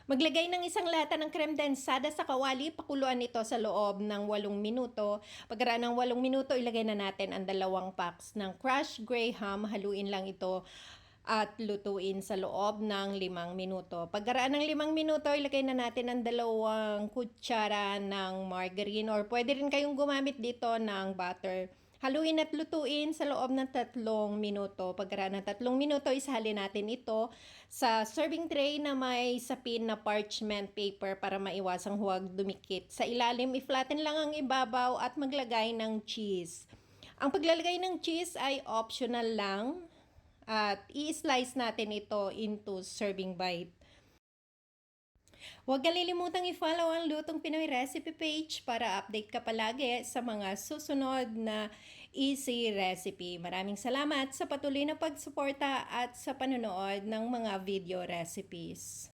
Maglagay ng isang lata ng creme densada sa kawali, pakuluan ito sa loob ng 8 minuto. Pagkaraan ng 8 minuto, ilagay na natin ang 2 packs ng crushed graham. Haluin lang ito at lutuin sa loob ng 5 minuto. Pagkaraan ng 5 minuto, ilagay na natin ang 2 kutsara ng margarine or pwede rin kayong gumamit dito ng butter. Haluin at lutuin sa loob ng 3 minuto. Pagkaraan ng 3 minuto, isahalin natin ito sa serving tray na may sapin na parchment paper para maiwasang huwag dumikit. Sa ilalim, i-flatten lang ang ibabaw at maglagay ng cheese. Ang paglalagay ng cheese ay optional lang at i-slice natin ito into serving bite. Huwag kalilimutang i-follow ang Lutong Pinoy Recipe page para update ka palagi sa mga susunod na easy recipe. Maraming salamat sa patuloy na pagsuporta at sa panonood ng mga video recipes.